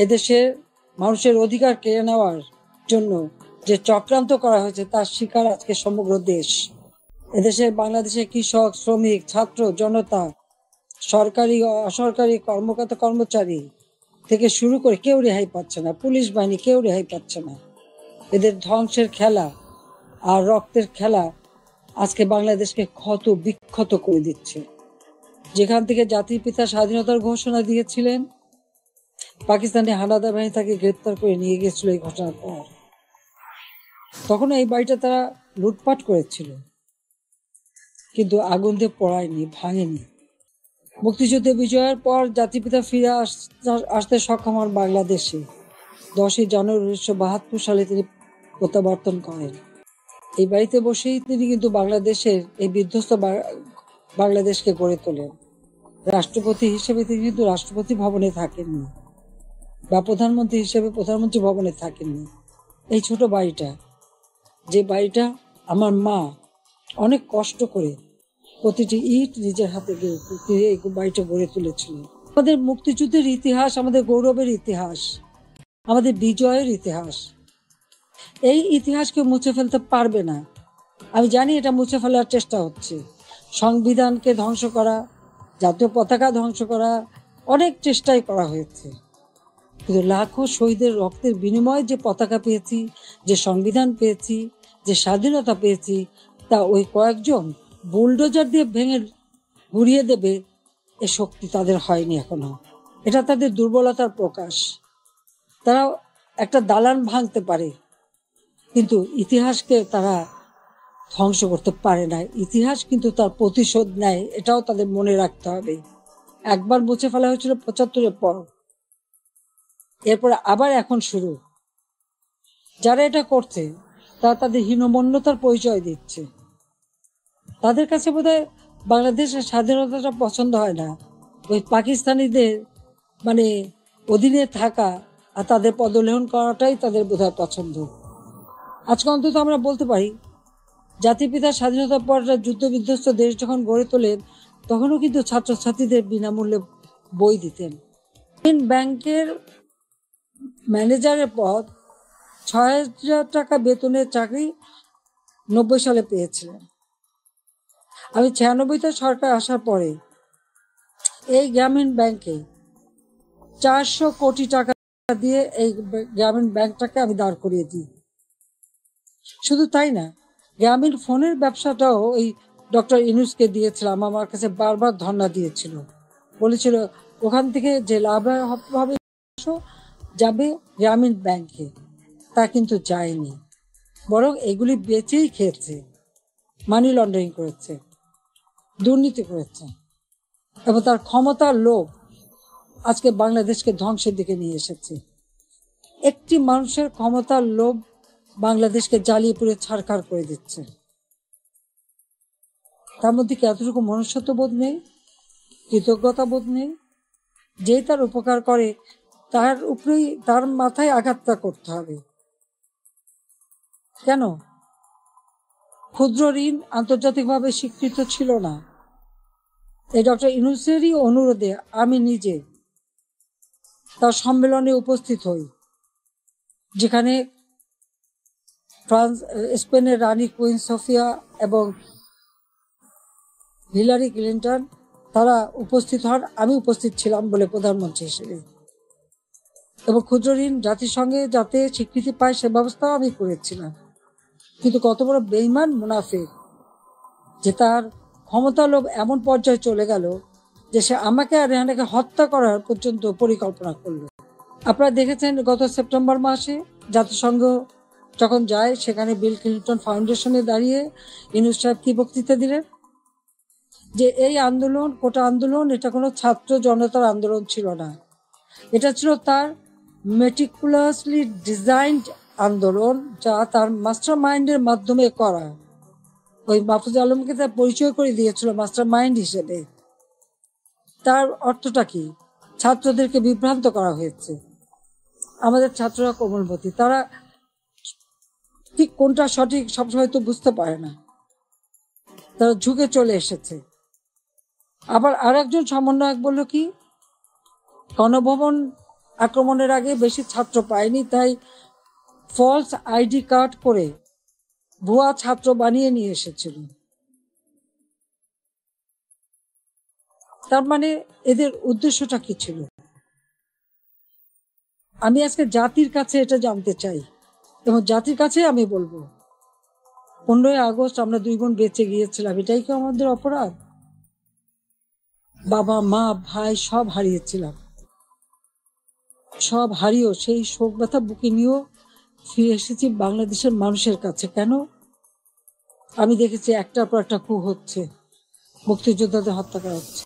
এদেশের মানুষের অধিকার কেড়ে নেওয়ার জন্য যে চক্রান্ত করা হয়েছে তার শিকার আজকে সমগ্র দেশ। এদেশের বাংলাদেশের কৃষক, শ্রমিক, ছাত্র, জনতা, সরকারি ও অসরকারি কর্মকর্তা কর্মচারী থেকে শুরু করে কেউ রেহাই পাচ্ছে না, পুলিশ বাহিনী কেউ রেহাই পাচ্ছে না। এদের ধ্বংসের খেলা আর রক্তের খেলা আজকে বাংলাদেশকে ক্ষত বিক্ষত করে দিচ্ছে। যেখান থেকে জাতির পিতা স্বাধীনতার ঘোষণা দিয়েছিলেন, পাকিস্তানি হানাদার বাহিনী তাকে গ্রেপ্তার করে নিয়ে গেছিল এই ঘটনার পর। তখন এই বাড়িটা তারা লুটপাট করেছিল, কিন্তু আগুন দিয়ে পড়ায়নি, ভাঙেনি। মুক্তিযুদ্ধে বিজয়ের পর জাতিপিতা ফিরে আসতে সক্ষম হন বাংলাদেশে। 10ই জানুয়ারি 1972 সালে তিনি প্রত্যাবর্তন করেন। এই বাড়িতে বসেই তিনি কিন্তু বাংলাদেশের এই বিধ্বস্ত বাংলাদেশকে গড়ে তোলেন। রাষ্ট্রপতি হিসেবে তিনি কিন্তু রাষ্ট্রপতি ভবনে থাকেননি, বা প্রধানমন্ত্রী হিসেবে প্রধানমন্ত্রী ভবনে থাকেননি। এই ছোট বাড়িটা, যে বাড়িটা আমার মা অনেক কষ্ট করে প্রতিটি ইট নিজের হাতে এই বাড়িটা গড়ে তুলেছিলেন। আমাদের মুক্তিযুদ্ধের ইতিহাস, আমাদের গৌরবের ইতিহাস, আমাদের বিজয়ের ইতিহাস, এই ইতিহাসকে মুছে ফেলতে পারবে না। আমি জানি এটা মুছে ফেলার চেষ্টা হচ্ছে, সংবিধানকে ধ্বংস করা, জাতীয় পতাকা ধ্বংস করা, অনেক চেষ্টাই করা হয়েছে। কিন্তু লাখো শহীদের রক্তের বিনিময়ে যে পতাকা পেয়েছি, যে সংবিধান পেয়েছি, যে স্বাধীনতা পেয়েছি, তা ওই কয়েকজন বুলডোজার দিয়ে ভেঙে গুড়িয়ে দেবে এ শক্তি তাদের হয়নি এখনো। এটা তাদের দুর্বলতার প্রকাশ। তারা একটা দালান ভাঙতে পারে, কিন্তু ইতিহাসকে তারা ধ্বংস করতে পারে না। ইতিহাস কিন্তু তার প্রতিশোধ নেয়, এটাও তাদের মনে রাখতে হবে। একবার মুছে ফেলা হয়েছিল 75-এর পর, এরপরে আবার এখন শুরু। যারা এটা করছে তারা তাদের হীনমন্যতার পরিচয় দিচ্ছে। তাদের কাছে বোধহয় বাংলাদেশের স্বাধীনতাটা পছন্দ হয় না, ওই পাকিস্তানিদের অধীনে থাকা আর তাদের পদলেহন করাটাই তাদের বোধহয় পছন্দ। আজকে অন্তত আমরা বলতে পারি, জাতিপিতা স্বাধীনতার পর যুদ্ধ বিধ্বস্ত দেশ যখন গড়ে তোলেন, তখনও কিন্তু ছাত্রছাত্রীদের বিনামূল্যে বই দিতেন। ব্যাংকের ম্যানেজারের পদ 6,000 টাকা বেতনের চাকরি 90 সালে পেয়েছিলেন। আমি 96-তে সরকার আসার পরে এই গ্রামীণ ব্যাংকে 400 কোটি টাকা দিয়ে এই গ্রামীণ ব্যাংকটাকে আমি দাঁড় করিয়ে দিই। শুধু তাই না, গ্রামীণ ফোনের ব্যবসাটাও এই ডক্টর ইউনূসকে দিয়েছিলাম। আমার কাছে বারবার ধর্ণা দিয়েছিল, বলেছিল ওখান থেকে যে লাভ হবে যাবে গ্রামীণ ব্যাংকে। তা কিন্তু যায়নি, বরং এগুলি বেচেই খেয়েছে, মানি লন্ডারিং করেছে, দুর্নীতি করেছে, এবং তার ক্ষমতার লোভ আজকে বাংলাদেশকে ধ্বংসের দিকে নিয়ে এসেছে। একটি মানুষের ক্ষমতার লোভ বাংলাদেশকে জ্বালিয়ে পুড়ে ছারখার করে দিচ্ছে। তার মধ্যে কি এতটুকু মনুষ্যত্ব বোধ নেই, কৃতজ্ঞতা বোধ নেই? যে তার উপকার করে তার উপরেই, তার মাথায় আঘাতটা করতে হবে কেন? ক্ষুদ্র ঋণ আন্তর্জাতিকভাবে স্বীকৃত ছিল না। এই ডক্টর ইউনূসেরই অনুরোধে আমি নিজে তার সম্মেলনে উপস্থিত হই, যেখানে স্পেনের রানী কুইন সোফিয়া এবং হিলারি ক্লিন্টন তারা উপস্থিত হন। আমি উপস্থিত ছিলাম বলে প্রধানমন্ত্রী হিসেবে, এবং ক্ষুদ্র ঋণ জাতিসংঘে যাতে স্বীকৃতি পায় সে ব্যবস্থাও আমি করেছিলাম। কিন্তু কত বড় বেঈমান মুনাফিক যে তার ক্ষমতা লোভ এমন পর্যায়ে চলে গেল যে সে আমাকে আর রেহানাকে হত্যা করার পর্যন্ত পরিকল্পনা করলো। আপনারা দেখেছেন গত সেপ্টেম্বর মাসে জাতিসংঘ যখন যায়, সেখানে বিল ক্লিন্টন ফাউন্ডেশনে দাঁড়িয়ে ইউনূস সাহেব কি বক্তৃতা দিলেন, যে এই আন্দোলন, কোটা আন্দোলন, এটা কোনো ছাত্র জনতার আন্দোলন ছিল না, এটা ছিল তার মেটিকুলাসলি ডিজাইনড আন্দোলন, যা তার মাস্টার মাইন্ডের মাধ্যমে করা। ওই মাহফুজ আলমকে তার পরিচয় করে দিয়েছিল মাস্টার মাইন্ড হিসেবে। তার অর্থটা কি? ছাত্রদেরকে বিভ্রান্ত করা হয়েছে। আমাদের ছাত্ররা কোমলমতি, তারা ঠিক কোনটা সঠিক সবসময় তো বুঝতে পারে না, তারা ঝুঁকে চলে এসেছে। আবার আর একজন সমন্বয়ক বলল কি, গণভবন আক্রমণের আগে বেশি ছাত্র পায়নি, তাই ফলস আইডি কার্ড করে ভুয়া ছাত্র বানিয়ে নিয়ে এসেছিল। তার মানে এদের উদ্দেশ্যটা কি ছিল? আমি আজকে জাতির কাছে এটা জানতে চাই এবং জাতির কাছে আমি বলবো, 15ই আগস্ট আমরা 2 বোন বেঁচে গিয়েছিলাম, এটাই কি আমাদের অপরাধ? বাবা মা ভাই সব হারিয়েছিলাম, সব হারিয়েও সেই শোক ব্যথা বুকে নিয়েও ফিরে এসেছি বাংলাদেশের মানুষের কাছে। কেন? আমি দেখেছি একটার পর একটা কূপ হচ্ছে, মুক্তিযোদ্ধাদের হত্যা করা হচ্ছে।